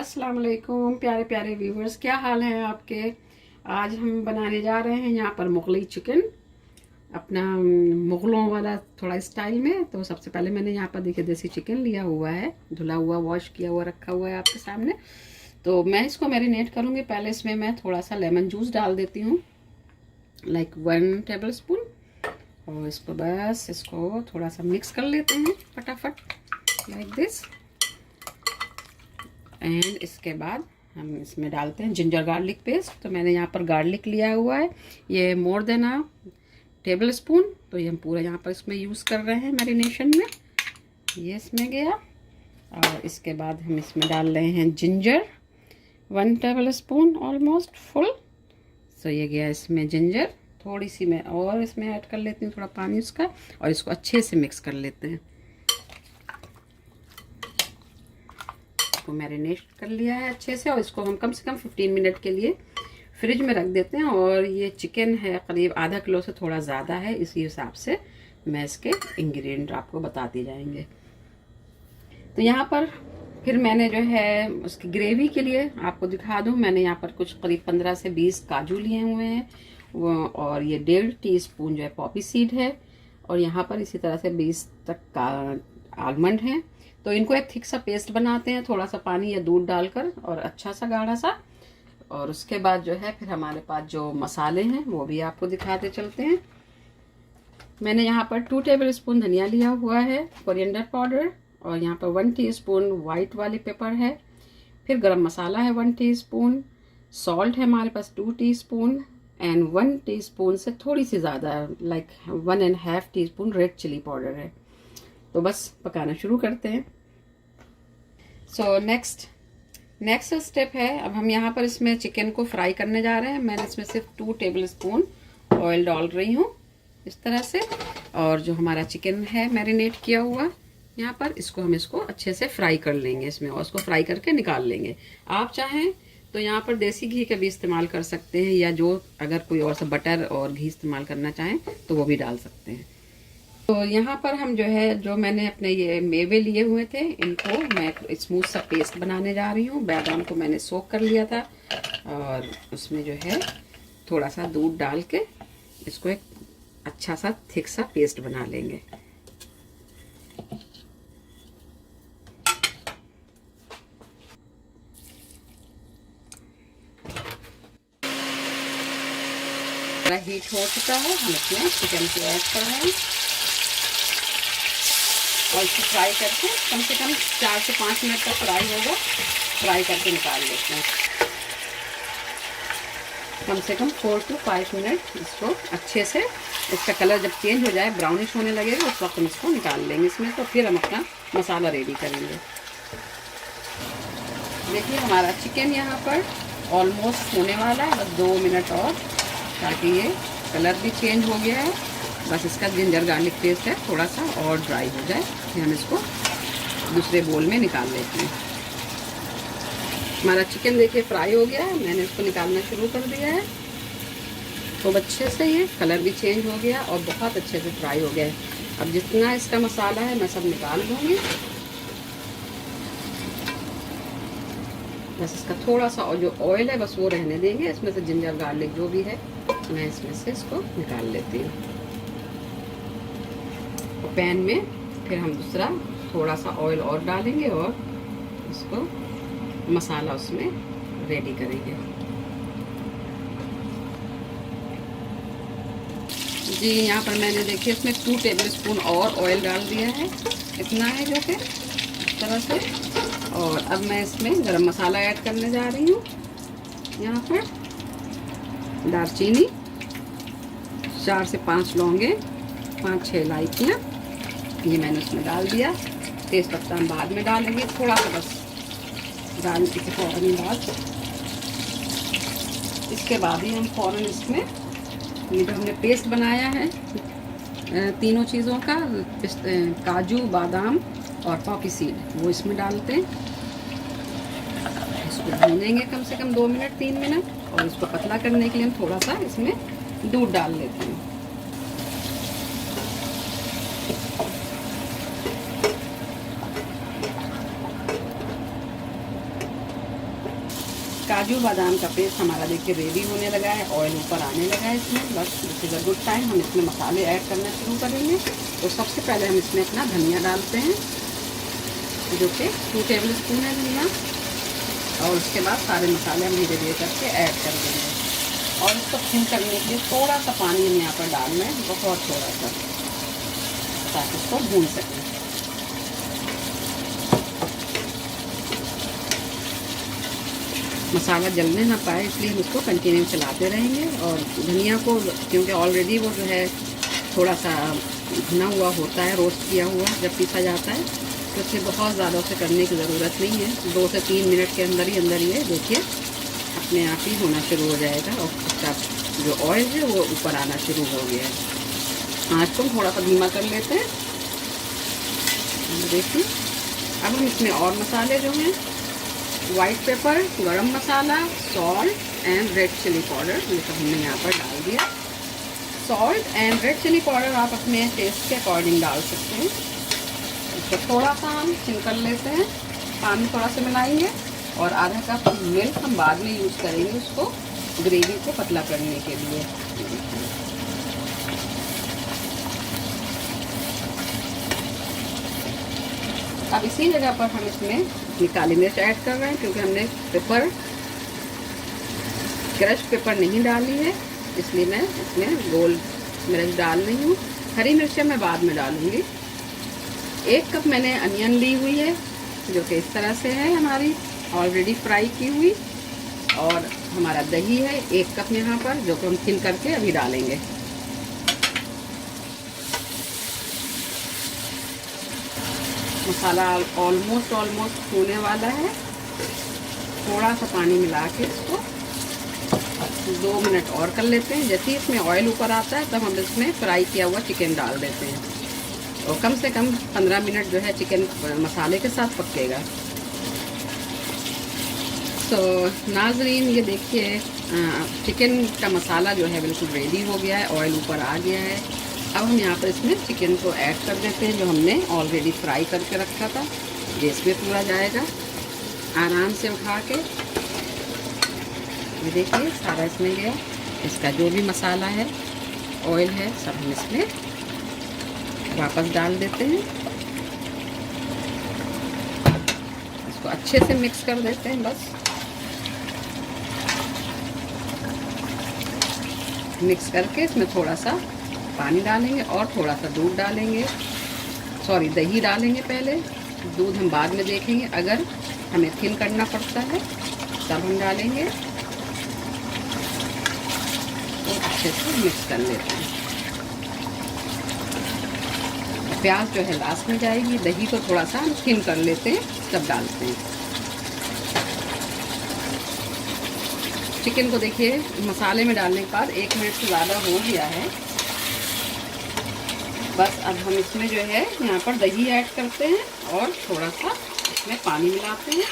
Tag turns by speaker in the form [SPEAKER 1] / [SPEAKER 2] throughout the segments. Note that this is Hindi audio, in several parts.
[SPEAKER 1] अस्सलाम वालेकुम प्यारे प्यारे व्यूवर्स, क्या हाल है आपके। आज हम बनाने जा रहे हैं यहाँ पर मुगलई चिकन, अपना मुग़लों वाला थोड़ा स्टाइल में। तो सबसे पहले मैंने यहाँ पर देखिए देसी चिकन लिया हुआ है, धुला हुआ, वॉश किया हुआ रखा हुआ है आपके सामने। तो मैं इसको मैरिनेट करूँगी। पहले इसमें मैं थोड़ा सा लेमन जूस डाल देती हूँ, लाइक 1 टेबल स्पून। और इसको थोड़ा सा मिक्स कर लेते हैं फटाफट, लाइक दिस। एंड इसके बाद हम इसमें डालते हैं जिंजर गार्लिक पेस्ट। तो मैंने यहाँ पर गार्लिक लिया हुआ है, ये मोर देन अ टेबल स्पून। तो ये हम पूरा यहाँ पर इसमें यूज़ कर रहे हैं मैरिनेशन में। ये इसमें गया। और इसके बाद हम इसमें डाल रहे हैं ginger, 1 tablespoon almost full. So ये गया इसमें जिंजर। थोड़ी सी मैं और इसमें ऐड कर लेती हूँ, थोड़ा पानी उसका, और इसको अच्छे से मिक्स कर लेते हैं। इसको मैरिनेट कर लिया है अच्छे से, और इसको हम कम से कम 15 मिनट के लिए फ्रिज में रख देते हैं। और ये चिकन है करीब आधा किलो से थोड़ा ज़्यादा है, इसी हिसाब से मैं इसके इंग्रेडिएंट आपको बताती जाएंगे। तो यहाँ पर फिर मैंने जो है उसकी ग्रेवी के लिए आपको दिखा दूँ, मैंने यहाँ पर कुछ करीब 15 से 20 काजू लिए हुए हैं, और ये 1.5 टीस्पून जो है पॉपी सीड है, और यहाँ पर इसी तरह से 20 तक का आलमंड है। तो इनको एक थिक सा पेस्ट बनाते हैं, थोड़ा सा पानी या दूध डालकर, और अच्छा सा गाढ़ा सा। और उसके बाद जो है फिर हमारे पास जो मसाले हैं वो भी आपको दिखाते चलते हैं। मैंने यहाँ पर 2 टेबल स्पून धनिया लिया हुआ है, कोरिएंडर पाउडर, और यहाँ पर 1 टीस्पून वाइट वाली पेपर है। फिर गरम मसाला है 1 टीस्पून, सॉल्ट है हमारे पास 2 टीस्पून, एंड 1 टीस्पून से थोड़ी सी ज़्यादा, like 1.5 teaspoon red chilli powder है। तो बस पकाना शुरू करते हैं। सो नेक्स्ट स्टेप है, अब हम यहाँ पर इसमें चिकन को फ्राई करने जा रहे हैं। मैंने इसमें सिर्फ 2 टेबल स्पून ऑयल डाल रही हूँ इस तरह से। और जो हमारा चिकन है मैरिनेट किया हुआ यहाँ पर, इसको अच्छे से फ्राई कर लेंगे इसमें, और उसको फ्राई करके निकाल लेंगे। आप चाहें तो यहाँ पर देसी घी का भी इस्तेमाल कर सकते हैं, या जो अगर कोई और सा बटर और घी इस्तेमाल करना चाहें तो वो भी डाल सकते हैं। तो यहाँ पर हम जो मैंने अपने ये मेवे लिए हुए थे, इनको मैं स्मूथ सा पेस्ट बनाने जा रही हूँ। बादाम को मैंने सोक कर लिया था, और उसमें जो है थोड़ा सा दूध डाल के इसको एक अच्छा सा थिक सा पेस्ट बना लेंगे। हीट हो चुका है, हम इसमें चिकन को ऐड कर रहे हैं, और इसको फ्राई करके कम से कम 4 से 5 मिनट तक फ्राई होगा। फ्राई करके निकाल लेते हैं। कम से कम 4 से 5 मिनट इसको अच्छे से, इसका कलर जब चेंज हो जाए, ब्राउनिश होने लगेगा, उस वक्त हम इसको निकाल लेंगे इसमें। तो फिर हम अपना मसाला रेडी करेंगे। देखिए हमारा चिकन यहाँ पर ऑलमोस्ट होने वाला है, बस 2 मिनट और, ताकि ये कलर भी चेंज हो गया है। बस इसका जिंजर गार्लिक पेस्ट है, थोड़ा सा और ड्राई हो जाए, फिर हम इसको दूसरे बोल में निकाल लेते हैं। हमारा चिकन देखिए फ्राई हो गया है, मैंने इसको निकालना शुरू कर दिया है। तो अच्छे से ये कलर भी चेंज हो गया और बहुत अच्छे से फ्राई हो गया है। अब जितना इसका मसाला है मैं सब निकाल दूँगी। बस इसका थोड़ा सा जो ऑयल है बस वो रहने देंगे, इसमें से जिंजर गार्लिक जो भी है मैं इसमें से इसको निकाल लेती हूँ। पैन में फिर हम दूसरा थोड़ा सा ऑयल और डालेंगे, और इसको मसाला उसमें रेडी करेंगे। जी यहाँ पर मैंने देखिए इसमें 2 टेबल स्पून और ऑयल डाल दिया है, इतना है जो कि इस तरह से। और अब मैं इसमें गरम मसाला ऐड करने जा रही हूँ। यहाँ पर दालचीनी, 4 से 5 लौंगे, 5-6 इलायचियाँ, ये मैंने उसमें डाल दिया। तेज पत्ता हम बाद में डालेंगे, थोड़ा सा बस डालने के फ़ौरन बाद। इसके बाद ही हम फ़ौरन इसमें ये जो हमने पेस्ट बनाया है तीनों चीज़ों का, काजू, बादाम और पॉपी सीड, वो इसमें डालते हैं। इसको भूनेंगे कम से कम 2 मिनट 3 मिनट, और इसको पतला करने के लिए हम थोड़ा सा इसमें दूध डाल लेते हैं। काजू बादाम का पेस्ट हमारा देखिए रेडी होने लगा है, ऑयल ऊपर आने लगा है इसमें। बस this is a good time, हम इसमें मसाले ऐड करना शुरू करेंगे। तो सबसे पहले हम इसमें अपना धनिया डालते हैं, जो कि 2 टेबल स्पून है धनिया, और उसके बाद सारे मसाले हम धीरे धीरे करके ऐड कर देंगे। और इसको थिन करने के लिए थोड़ा सा पानी हम यहाँ पर डाल रहे हैं, बहुत थोड़ा सा, ताकि इसको भून सकें। मसाला जलने ना पाए इसलिए हम इसको कंटिन्यू चलाते रहेंगे। और धनिया को क्योंकि ऑलरेडी वो जो है थोड़ा सा भुना हुआ होता है, रोस्ट किया हुआ जब पीसा जाता है, तो इसलिए बहुत ज़्यादा उसे करने की ज़रूरत नहीं है। 2 से 3 मिनट के अंदर ही ये देखिए अपने आप ही होना शुरू हो जाएगा और उसका जो ऑयल है वो ऊपर आना शुरू हो गया है। आँच को थोड़ा सा धीमा कर लेते हैं। देखिए अब हम इसमें और मसाले जो हैं, white pepper, garam masala, salt and red chilli powder, ये सब हमने यहाँ पर डाल दिया। Salt and red chilli powder आप अपने टेस्ट के अकॉर्डिंग डाल सकते हैं। इसको थोड़ा सा हम थिन कर लेते हैं, पानी थोड़ा सा मिलाएंगे, और आधा कप मिल्क हम बाद में यूज़ करेंगे उसको ग्रेवी को पतला करने के लिए। अब इसी जगह पर हम इसमें काली मिर्च ऐड कर रहे हैं, क्योंकि हमने पेपर क्रश पेपर नहीं डाली है, इसलिए मैं इसमें गोल मिर्च डाल रही हूँ। हरी मिर्चें मैं बाद में डालूंगी। 1 कप मैंने अनियन ली हुई है, जो कि इस तरह से है हमारी ऑलरेडी फ्राई की हुई, और हमारा दही है 1 कप यहाँ पर, जो कि हम थिन करके अभी डालेंगे। मसाला ऑलमोस्ट होने वाला है। थोड़ा सा पानी मिला के इसको 2 मिनट और कर लेते हैं। जैसे ही इसमें ऑयल ऊपर आता है तब हम इसमें फ्राई किया हुआ चिकन डाल देते हैं, और कम से कम 15 मिनट जो है चिकन मसाले के साथ पकेगा। तो नाजरीन ये देखिए चिकन का मसाला जो है बिल्कुल रेडी हो गया है, ऑयल ऊपर आ गया है। अब हम यहाँ पर इसमें चिकन को ऐड कर देते हैं, जो हमने ऑलरेडी फ्राई करके रखा था। गैस पे पूरा जाएगा आराम से उठा के। ये देखिए सारा इसमें गया, इसका जो भी मसाला है, ऑयल है, सब हम इसमें वापस डाल देते हैं। इसको अच्छे से मिक्स कर देते हैं। बस मिक्स करके इसमें थोड़ा सा पानी डालेंगे और थोड़ा सा दूध डालेंगे, सॉरी दही डालेंगे पहले, दूध हम बाद में देखेंगे। अगर हमें थिन करना पड़ता है तब हम डालेंगे। तो अच्छे से मिक्स कर लेते हैं। प्याज जो है लास्ट में जाएगी, दही को थोड़ा सा हम थिन कर लेते हैं तब डालते हैं। चिकन को देखिए मसाले में डालने के बाद 1 मिनट से ज़्यादा हो गया है। बस अब हम इसमें जो है यहाँ पर दही ऐड करते हैं और थोड़ा सा इसमें पानी मिलाते हैं।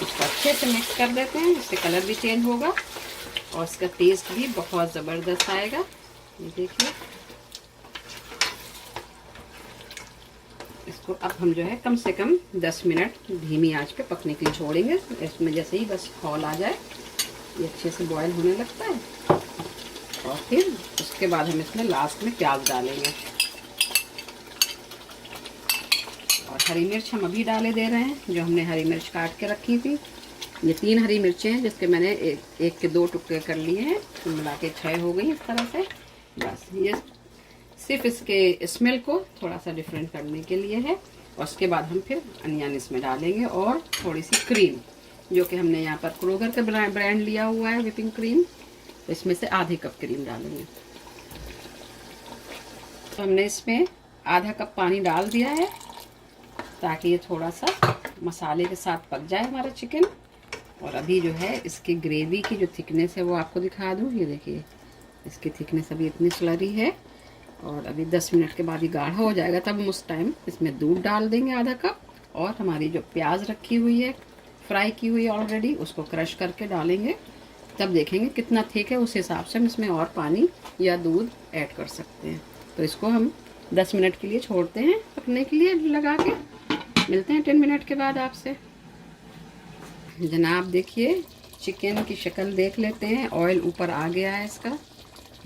[SPEAKER 1] इसको अच्छे से मिक्स कर देते हैं, इससे कलर भी चेंज होगा और इसका टेस्ट भी बहुत ज़बरदस्त आएगा। ये देखिए इसको अब हम जो है कम से कम 10 मिनट धीमी आंच पे पकने के लिए छोड़ेंगे। इसमें जैसे ही बस खौल आ जाए, ये अच्छे से बॉयल होने लगता है, और फिर उसके बाद हम इसमें लास्ट में प्याज डालेंगे। और हरी मिर्च हम अभी डाले दे रहे हैं, जो हमने हरी मिर्च काट के रखी थी। ये 3 हरी मिर्चें हैं, जिसके मैंने एक के 2 टुकड़े कर लिए हैं, तो मिला के 6 हो गई इस तरह से। बस ये सिर्फ इसके स्मेल को थोड़ा सा डिफरेंट करने के लिए है। और उसके बाद हम फिर अनियन इसमें डालेंगे और थोड़ी सी क्रीम, जो कि हमने यहाँ पर क्रोगर का ब्रांड लिया हुआ है व्हिपिंग क्रीम, तो इसमें से आधे कप क्रीम डालेंगे। तो हमने इसमें आधा कप पानी डाल दिया है, ताकि ये थोड़ा सा मसाले के साथ पक जाए हमारा चिकन। और अभी जो है इसकी ग्रेवी की जो थिकनेस है वो आपको दिखा दूँ। ये देखिए इसकी थिकनेस अभी इतनी स्लरी है, और अभी 10 मिनट के बाद ये गाढ़ा हो जाएगा, तब हम उस टाइम इसमें दूध डाल देंगे आधा कप, और हमारी जो प्याज रखी हुई है फ्राई की हुई ऑलरेडी, उसको क्रश करके डालेंगे। तब देखेंगे कितना थिक है, उस हिसाब से हम इसमें और पानी या दूध ऐड कर सकते हैं। तो इसको हम 10 मिनट के लिए छोड़ते हैं पकने के लिए लगा के। मिलते हैं 10 मिनट के बाद आपसे। जनाब देखिए, चिकन की शक्ल देख लेते हैं। ऑयल ऊपर आ गया है इसका,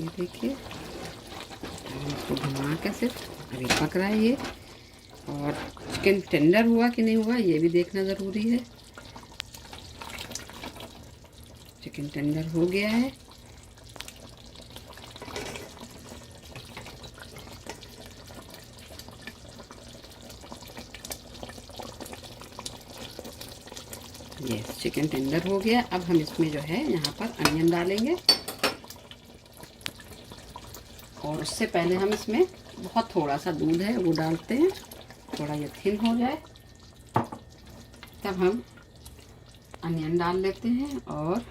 [SPEAKER 1] ये देखिए। हम इसको घुमा के सिर्फ अभी पक रहा है ये। और चिकन टेंडर हुआ कि नहीं हुआ ये भी देखना ज़रूरी है। चिकन टेंडर हो गया है। ये चिकन टेंडर हो गया। अब हम इसमें जो है यहाँ पर अनियन डालेंगे, और उससे पहले हम इसमें बहुत थोड़ा सा दूध है वो डालते हैं, थोड़ा ये थिन हो जाए तब हम अनियन डाल लेते हैं। और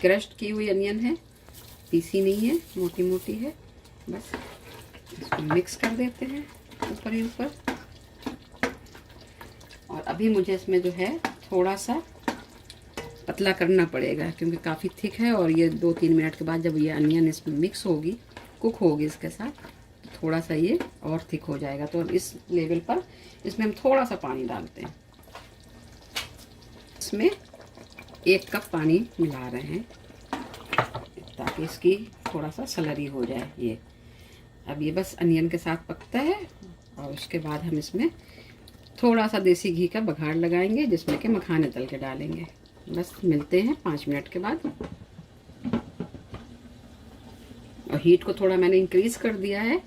[SPEAKER 1] क्रश्ड की हुई अनियन है, पीसी नहीं है, मोटी मोटी है। बस इसको मिक्स कर देते हैं ऊपर ही ऊपर। और अभी मुझे इसमें जो है थोड़ा सा पतला करना पड़ेगा क्योंकि काफ़ी थिक है, और ये 2-3 मिनट के बाद जब ये अनियन इसमें मिक्स होगी, कुक होगी इसके साथ, तो थोड़ा सा ये और थिक हो जाएगा। तो इस लेवल पर इसमें हम थोड़ा सा पानी डालते हैं। इसमें 1 कप पानी मिला रहे हैं ताकि इसकी थोड़ा सा सलरी हो जाए ये। अब ये बस अनियन के साथ पकता है, और उसके बाद हम इसमें थोड़ा सा देसी घी का बघाड़ लगाएंगे जिसमें कि मखाने तल के डालेंगे। बस मिलते हैं 5 मिनट के बाद। और हीट को थोड़ा मैंने इंक्रीज़ कर दिया है,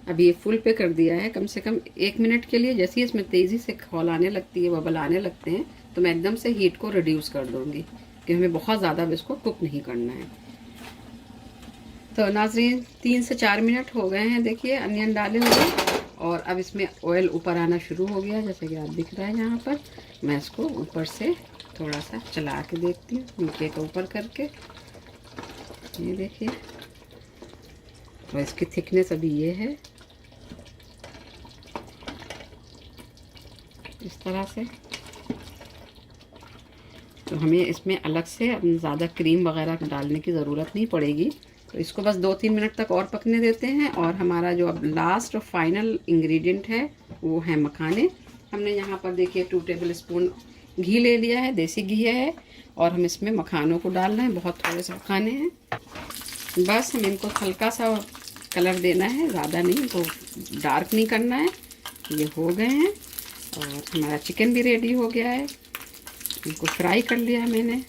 [SPEAKER 1] अभी ये फुल पे कर दिया है कम से कम 1 मिनट के लिए। जैसे ही इसमें तेज़ी से खौल आने लगती है, बबल आने लगते हैं, तो मैं एकदम से हीट को रिड्यूस कर दूँगी कि हमें बहुत ज़्यादा इसको कुक नहीं करना है। तो नाज़रीन 3 से 4 मिनट हो गए हैं, देखिए अनियन डाले हुए, और अब इसमें ऑयल ऊपर आना शुरू हो गया जैसे कि आप दिख रहा है यहाँ पर। मैं इसको ऊपर से थोड़ा सा चला के देखती हूँ, नीचे के ऊपर करके, ये देखिए। और इसकी थिकनेस अभी ये है, इस तरह से। तो हमें इसमें अलग से अब ज़्यादा क्रीम वगैरह डालने की ज़रूरत नहीं पड़ेगी। तो इसको बस 2-3 मिनट तक और पकने देते हैं। और हमारा जो अब लास्ट और फाइनल इंग्रेडिएंट है वो है मखाने। हमने यहाँ पर देखिए 2 टेबल स्पून घी ले लिया है, देसी घी है, और हम इसमें मखानों को डालना है। बहुत थोड़े से मखाने हैं, बस हम इनको हल्का सा कलर देना है, ज़्यादा नहीं, तो डार्क नहीं करना है। ये हो गए हैं, और हमारा चिकन भी रेडी हो गया है। इनको फ्राई कर लिया है मैंने,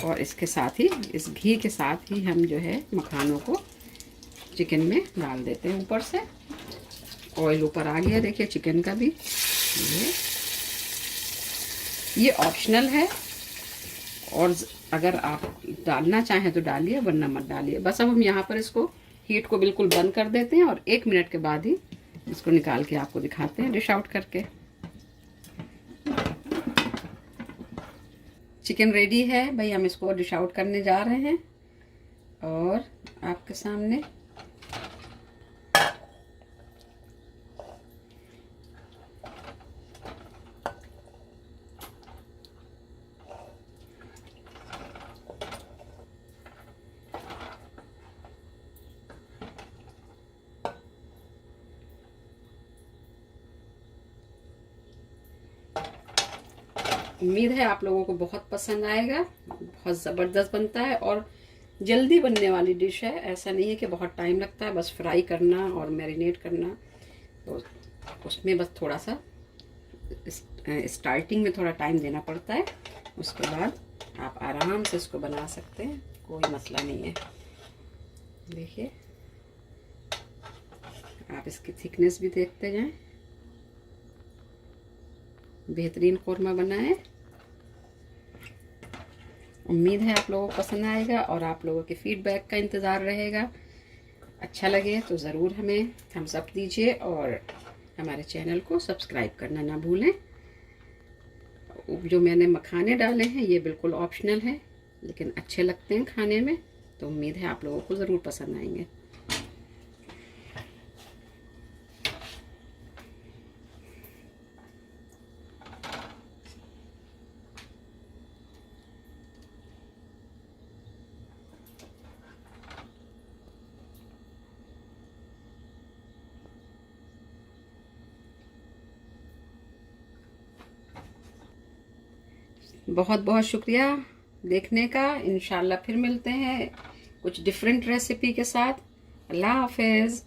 [SPEAKER 1] और इसके साथ ही, इस घी के साथ ही हम जो है मखानों को चिकन में डाल देते हैं ऊपर से। ऑयल ऊपर आ गया देखिए चिकन का भी। ये ऑप्शनल है, और अगर आप डालना चाहें तो डालिए, वरना मत डालिए। बस अब हम यहाँ पर इसको हीट को बिल्कुल बंद कर देते हैं, और 1 मिनट के बाद ही इसको निकाल के आपको दिखाते हैं डिश आउट करके। चिकन रेडी है भाई, हम इसको डिश आउट करने जा रहे हैं, और आपके सामने उम्मीद है आप लोगों को बहुत पसंद आएगा। बहुत ज़बरदस्त बनता है, और जल्दी बनने वाली डिश है। ऐसा नहीं है कि बहुत टाइम लगता है, बस फ्राई करना और मैरिनेट करना, तो उसमें बस थोड़ा सा स्टार्टिंग में थोड़ा टाइम देना पड़ता है। उसके बाद आप आराम से इसको बना सकते हैं, कोई मसला नहीं है। देखिए, आप इसकी थिकनेस भी देखते जाएं। बेहतरीन कौरमा बना है। उम्मीद है आप लोगों को पसंद आएगा, और आप लोगों के फीडबैक का इंतज़ार रहेगा। अच्छा लगे तो ज़रूर हमें थम्स अप दीजिए, और हमारे चैनल को सब्सक्राइब करना ना भूलें। जो मैंने मखाने डाले हैं ये बिल्कुल ऑप्शनल है, लेकिन अच्छे लगते हैं खाने में, तो उम्मीद है आप लोगों को ज़रूर पसंद आएंगे। बहुत बहुत शुक्रिया देखने का। इंशाल्लाह फिर मिलते हैं कुछ डिफरेंट रेसिपी के साथ। अल्लाह हाफिज़।